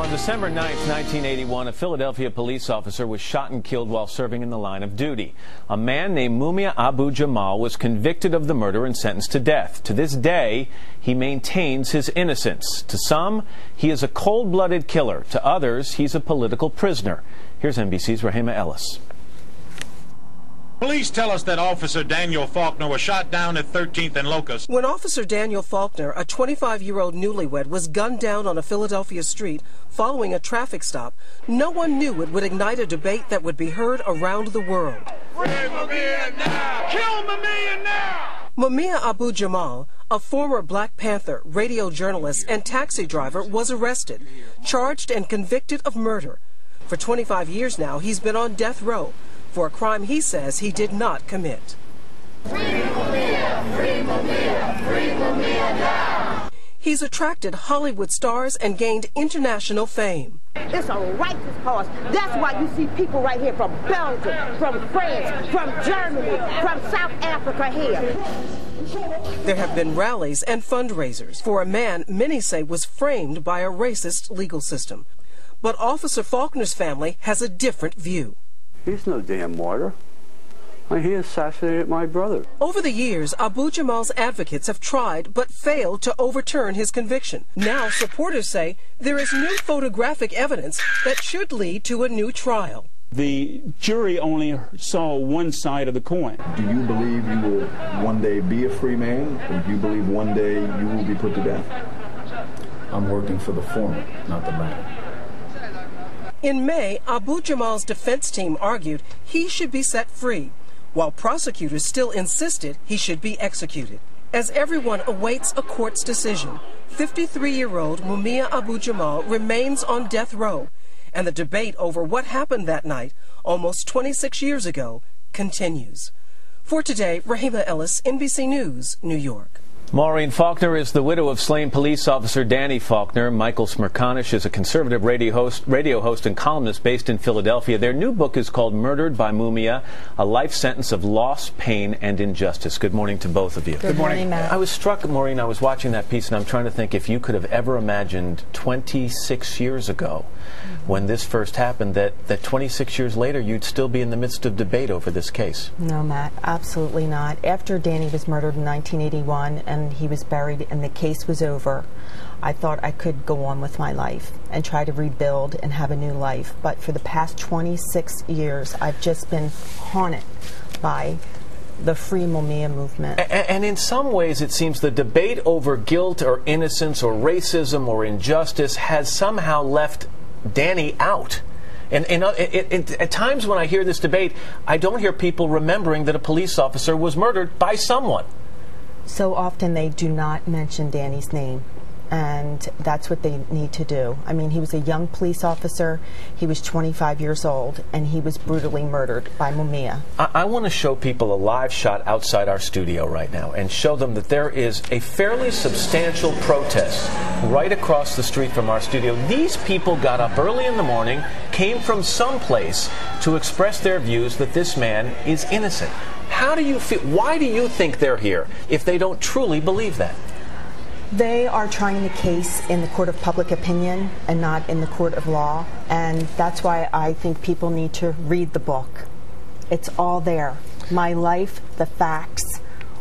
On December 9th, 1981, a Philadelphia police officer was shot and killed while serving in the line of duty. A man named Mumia abu-Jamal was convicted of the murder and sentenced to death. To this day, he maintains his innocence. To some, he is a cold-blooded killer. To others, he's a political prisoner. Here's NBC's Rahima Ellis. Police tell us that Officer Daniel Faulkner was shot down at 13th and Locust. When Officer Daniel Faulkner, a 25-year-old newlywed, was gunned down on a Philadelphia street following a traffic stop, no one knew it would ignite a debate that would be heard around the world. Free Mumia now! Kill Mumia now! Mumia abu-Jamal, a former Black Panther radio journalist and taxi driver, was arrested, charged and convicted of murder. For 25 years now, he's been on death row for a crime he says he did not commit. Free Mumia! Free Mumia! Free Mumia now! He's attracted Hollywood stars and gained international fame. It's a righteous cause. That's why you see people right here from Belgium, from France, from Germany, from South Africa here. There have been rallies and fundraisers for a man many say was framed by a racist legal system. But Officer Faulkner's family has a different view. He's no damn martyr. He assassinated my brother. Over the years, abu-Jamal's advocates have tried but failed to overturn his conviction. Now supporters say there is new photographic evidence that should lead to a new trial. The jury only saw one side of the coin. Do you believe you will one day be a free man, or do you believe one day you will be put to death? I'm working for the former, not the latter. In May, abu-Jamal's defense team argued he should be set free, while prosecutors still insisted he should be executed. As everyone awaits a court's decision, 53-year-old Mumia abu-Jamal remains on death row, and the debate over what happened that night, almost 26 years ago, continues. For today, Rahima Ellis, NBC News, New York. Maureen Faulkner is the widow of slain police officer Danny Faulkner. Michael Smerconish is a conservative radio host and columnist based in Philadelphia. Their new book is called Murdered by Mumia, a life sentence of loss, pain, and injustice. Good morning to both of you. Good morning, Matt. I was struck, Maureen, I was watching that piece, and I'm trying to think if you could have ever imagined 26 years ago when this first happened that 26 years later you'd still be in the midst of debate over this case. No, Matt, absolutely not. After Danny was murdered in 1981 and he was buried and the case was over, I thought I could go on with my life and try to rebuild and have a new life. But for the past 26 years, I've just been haunted by the Free Mumia movement. And in some ways, it seems the debate over guilt or innocence or racism or injustice has somehow left Danny out. And at times when I hear this debate, I don't hear people remembering that a police officer was murdered by someone. So often they do not mention Danny's name, and that's what they need to do. I mean, he was a young police officer, he was 25 years old, and he was brutally murdered by Mumia. I want to show people a live shot outside our studio right now and show them that there is a fairly substantial protest right across the street from our studio. These people got up early in the morning, came from someplace to express their views that this man is innocent. How do you feel? Why do you think they're here if they don't truly believe that? They are trying the case in the court of public opinion and not in the court of law, and that's why I think people need to read the book. It's all there. My life, the facts,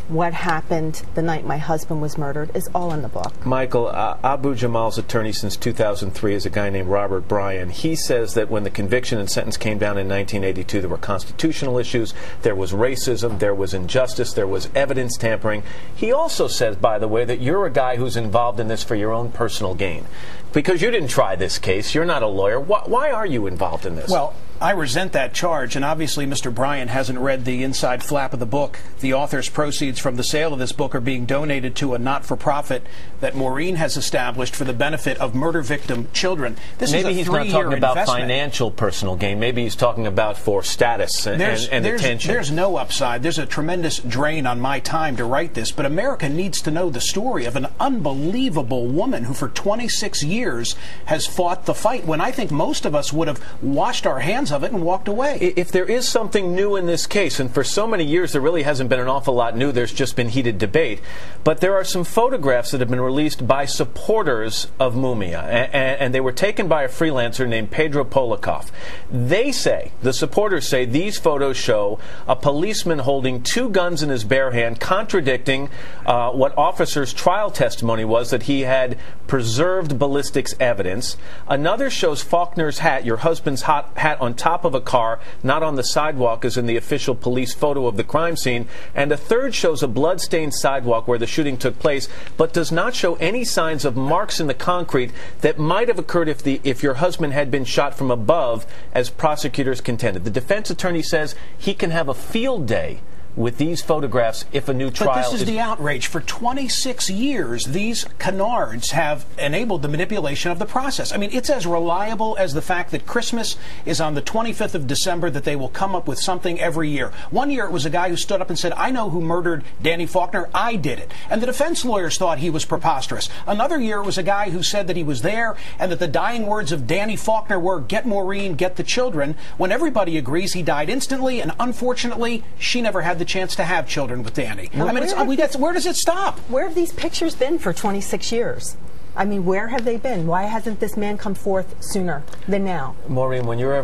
what happened the night my husband was murdered is all in the book. Michael, abu-Jamal's attorney since 2003 is a guy named Robert Bryan. He says that when the conviction and sentence came down in 1982, there were constitutional issues, there was racism, there was injustice, there was evidence tampering. He also says, by the way, that you're a guy who's involved in this for your own personal gain. Because you didn't try this case, you're not a lawyer. Why are you involved in this? Well, I resent that charge, and obviously Mr. Bryan hasn't read the inside flap of the book. The author's proceeds from the sale of this book are being donated to a not-for-profit that Maureen has established for the benefit of murder victim children. This Maybe is a he's not talking about financial personal gain. Maybe he's talking about for status and attention. There's no upside. There's a tremendous drain on my time to write this, but America needs to know the story of an unbelievable woman who for 26 years has fought the fight when I think most of us would have washed our hands hands of it and walked away. If there is something new in this case, and for so many years there really hasn't been an awful lot new, there's just been heated debate, but there are some photographs that have been released by supporters of Mumia, and they were taken by a freelancer named Pedro Polikoff. They say, the supporters say, these photos show a policeman holding 2 guns in his bare hand, contradicting what officers' trial testimony was, that he had preserved ballistics evidence. Another shows Faulkner's hat, your husband's hat, on top of a car, not on the sidewalk as in the official police photo of the crime scene. And a third shows a blood-stained sidewalk where the shooting took place, but does not show any signs of marks in the concrete that might have occurred if your husband had been shot from above, as prosecutors contended. The defense attorney says he can have a field day with these photographs if a new trial But this is the outrage. For 26 years, these canards have enabled the manipulation of the process. I mean, it's as reliable as the fact that Christmas is on the 25th of December, that they will come up with something every year. One year it was a guy who stood up and said, I know who murdered Danny Faulkner, I did it. And the defense lawyers thought he was preposterous. Another year it was a guy who said that he was there and that the dying words of Danny Faulkner were, get Maureen, get the children, when everybody agrees he died instantly, and unfortunately, she never had the chance to have children with Danny. Well, I mean, where does it stop? Where have these pictures been for 26 years? I mean, where have they been? Why hasn't this man come forth sooner than now? Maureen, when you're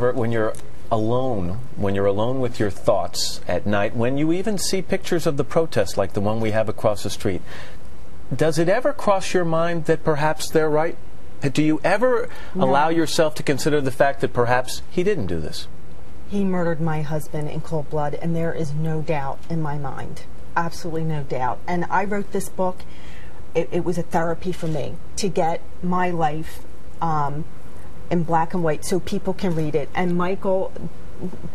alone with your thoughts at night, when you even see pictures of the protests like the one we have across the street, does it ever cross your mind that perhaps they're right? Do you ever allow yourself to consider the fact that perhaps he didn't do this? He murdered my husband in cold blood, and there is no doubt in my mind. Absolutely no doubt. And I wrote this book. It was a therapy for me to get my life in black and white so people can read it. And Michael,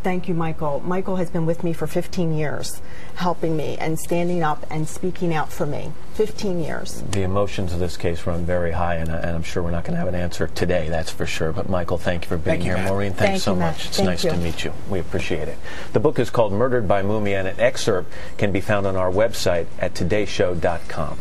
thank you, Michael. Michael has been with me for 15 years, helping me and standing up and speaking out for me. 15 years. The emotions of this case run very high, and I'm sure we're not going to have an answer today, that's for sure. But Michael, thank you for being here. Maureen, thanks so much. It's nice to meet you. We appreciate it. The book is called Murdered by Mumia, and an excerpt can be found on our website at todayshow.com.